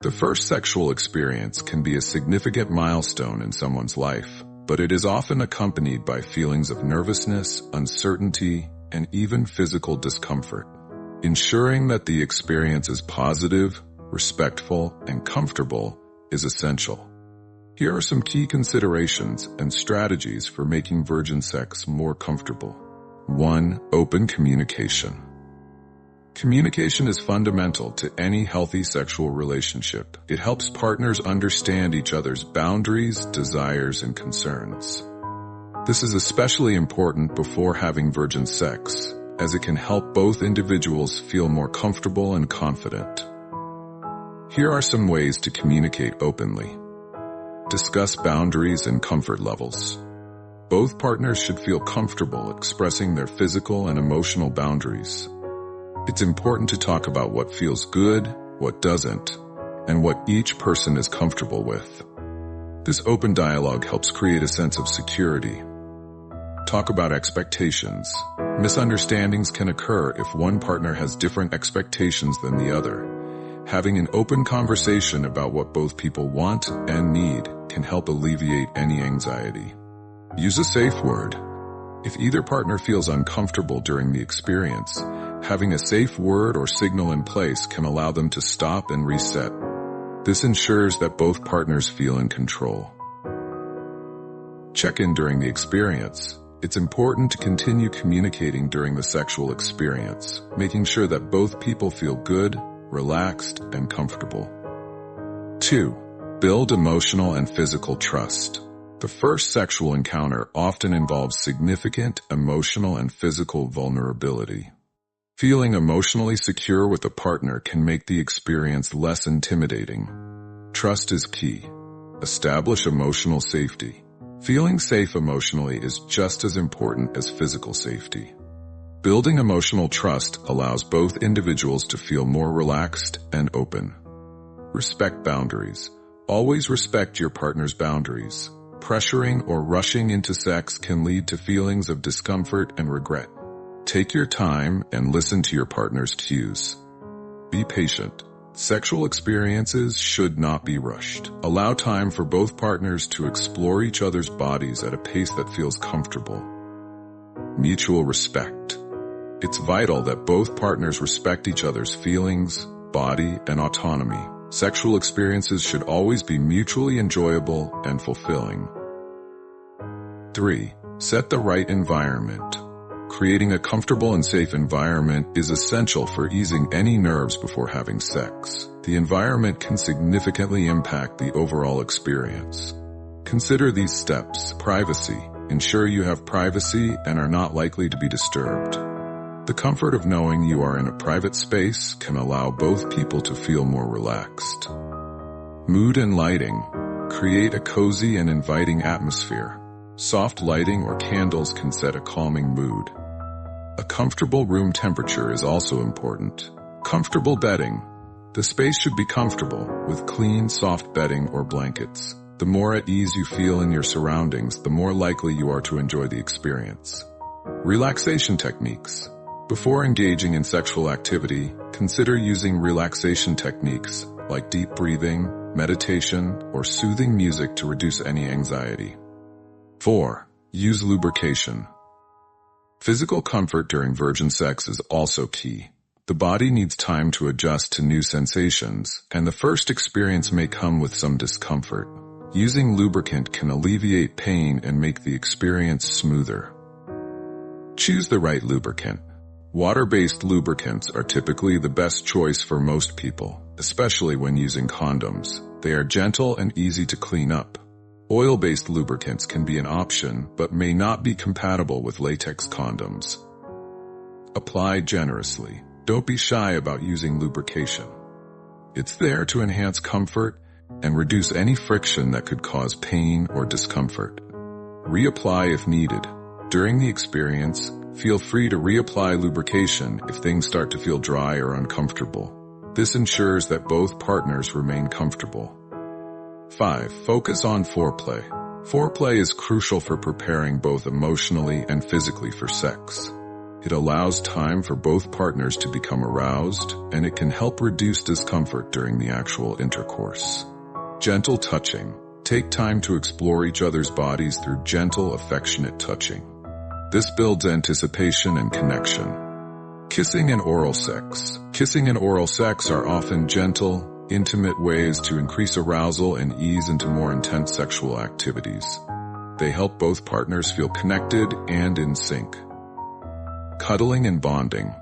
The first sexual experience can be a significant milestone in someone's life, but it is often accompanied by feelings of nervousness, uncertainty, and even physical discomfort. Ensuring that the experience is positive, respectful, and comfortable is essential. Here are some key considerations and strategies for making virgin sex more comfortable. 1. Open communication. Communication is fundamental to any healthy sexual relationship. It helps partners understand each other's boundaries, desires, and concerns. This is especially important before having virgin sex, as it can help both individuals feel more comfortable and confident. Here are some ways to communicate openly. Discuss boundaries and comfort levels. Both partners should feel comfortable expressing their physical and emotional boundaries. It's important to talk about what feels good, what doesn't, and what each person is comfortable with. This open dialogue helps create a sense of security. Talk about expectations. Misunderstandings can occur if one partner has different expectations than the other. Having an open conversation about what both people want and need can help alleviate any anxiety. Use a safe word. If either partner feels uncomfortable during the experience, having a safe word or signal in place can allow them to stop and reset. This ensures that both partners feel in control. Check in during the experience. It's important to continue communicating during the sexual experience, making sure that both people feel good, relaxed, and comfortable. 2. Build emotional and physical trust. The first sexual encounter often involves significant emotional and physical vulnerability. Feeling emotionally secure with a partner can make the experience less intimidating. Trust is key. Establish emotional safety. Feeling safe emotionally is just as important as physical safety. Building emotional trust allows both individuals to feel more relaxed and open. Respect boundaries. Always respect your partner's boundaries. Pressuring or rushing into sex can lead to feelings of discomfort and regret. Take your time and listen to your partner's cues. Be patient. Sexual experiences should not be rushed. Allow time for both partners to explore each other's bodies at a pace that feels comfortable. Mutual respect. It's vital that both partners respect each other's feelings, body, and autonomy. Sexual experiences should always be mutually enjoyable and fulfilling. 3. Set the right environment. Creating a comfortable and safe environment is essential for easing any nerves before having sex. The environment can significantly impact the overall experience. Consider these steps. Privacy. Ensure you have privacy and are not likely to be disturbed. The comfort of knowing you are in a private space can allow both people to feel more relaxed. Mood and lighting. Create a cozy and inviting atmosphere. Soft lighting or candles can set a calming mood. A comfortable room temperature is also important. Comfortable bedding. The space should be comfortable, with clean, soft bedding or blankets. The more at ease you feel in your surroundings, the more likely you are to enjoy the experience. Relaxation techniques. Before engaging in sexual activity, consider using relaxation techniques like deep breathing, meditation, or soothing music to reduce any anxiety. 4. Use lubrication. Physical comfort during virgin sex is also key. The body needs time to adjust to new sensations, and the first experience may come with some discomfort. Using lubricant can alleviate pain and make the experience smoother. Choose the right lubricant. Water-based lubricants are typically the best choice for most people, especially when using condoms. They are gentle and easy to clean up. Oil-based lubricants can be an option, but may not be compatible with latex condoms. Apply generously. Don't be shy about using lubrication. It's there to enhance comfort and reduce any friction that could cause pain or discomfort. Reapply if needed. During the experience, feel free to reapply lubrication if things start to feel dry or uncomfortable. This ensures that both partners remain comfortable. 5. Focus on foreplay. Foreplay is crucial for preparing both emotionally and physically for sex. It allows time for both partners to become aroused, and it can help reduce discomfort during the actual intercourse. Gentle touching. Take time to explore each other's bodies through gentle, affectionate touching. This builds anticipation and connection. Kissing and oral sex. Kissing and oral sex are often gentle, intimate ways to increase arousal and ease into more intense sexual activities. They help both partners feel connected and in sync. Cuddling and bonding.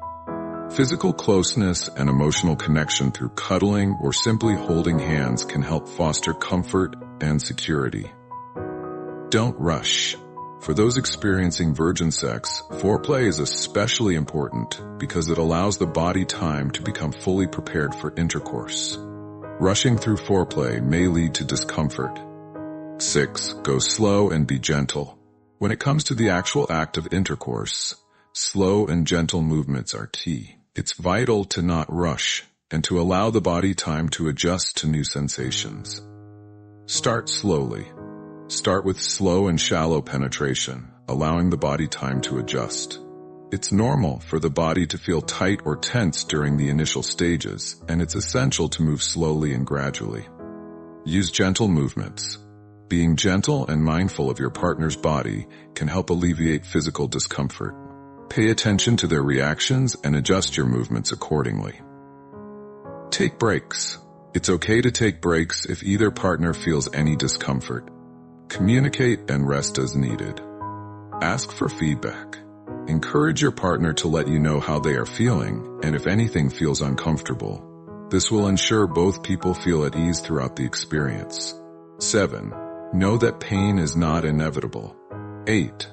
Physical closeness and emotional connection through cuddling or simply holding hands can help foster comfort and security. Don't rush. For those experiencing virgin sex, foreplay is especially important because it allows the body time to become fully prepared for intercourse. Rushing through foreplay may lead to discomfort. 6. Go slow and be gentle. When it comes to the actual act of intercourse, slow and gentle movements are key. It's vital to not rush and to allow the body time to adjust to new sensations. Start slowly. Start with slow and shallow penetration, allowing the body time to adjust. It's normal for the body to feel tight or tense during the initial stages, and it's essential to move slowly and gradually. Use gentle movements. Being gentle and mindful of your partner's body can help alleviate physical discomfort. Pay attention to their reactions and adjust your movements accordingly. Take breaks. It's okay to take breaks if either partner feels any discomfort. Communicate and rest as needed. Ask for feedback. Encourage your partner to let you know how they are feeling and if anything feels uncomfortable. This will ensure both people feel at ease throughout the experience. 7. Know that pain is not inevitable. 8.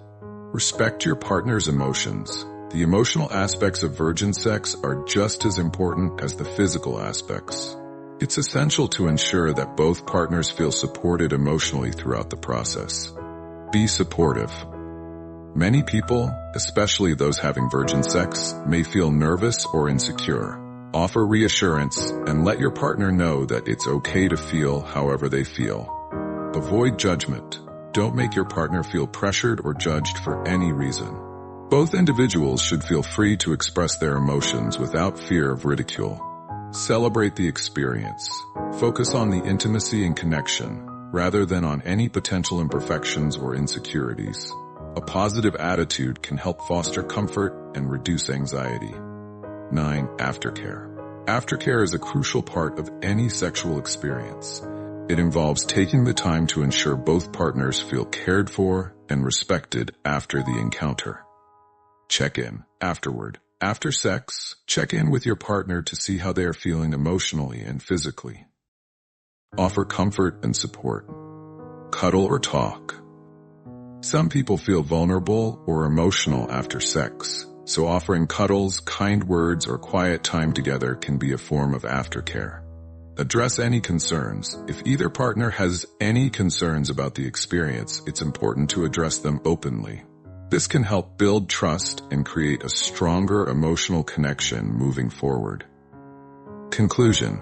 Respect your partner's emotions. The emotional aspects of virgin sex are just as important as the physical aspects. It's essential to ensure that both partners feel supported emotionally throughout the process. Be supportive. Many people, especially those having virgin sex, may feel nervous or insecure. Offer reassurance and let your partner know that it's okay to feel however they feel. Avoid judgment. Don't make your partner feel pressured or judged for any reason. Both individuals should feel free to express their emotions without fear of ridicule. Celebrate the experience. Focus on the intimacy and connection, rather than on any potential imperfections or insecurities. A positive attitude can help foster comfort and reduce anxiety. 9. Aftercare. Aftercare is a crucial part of any sexual experience. It involves taking the time to ensure both partners feel cared for and respected after the encounter. Check in afterward. After sex, check in with your partner to see how they are feeling emotionally and physically. Offer comfort and support. Cuddle or talk. Some people feel vulnerable or emotional after sex, so offering cuddles, kind words, or quiet time together can be a form of aftercare. Address any concerns. If either partner has any concerns about the experience, it's important to address them openly. This can help build trust and create a stronger emotional connection moving forward. Conclusion.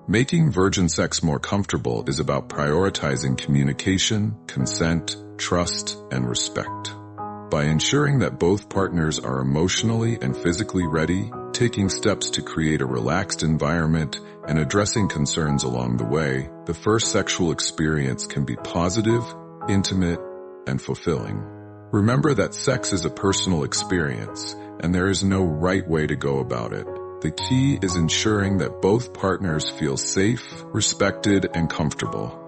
Making virgin sex more comfortable is about prioritizing communication, consent, trust, and respect. By ensuring that both partners are emotionally and physically ready, taking steps to create a relaxed environment, and addressing concerns along the way, the first sexual experience can be positive, intimate, and fulfilling. Remember that sex is a personal experience, and there is no right way to go about it. The key is ensuring that both partners feel safe, respected, and comfortable.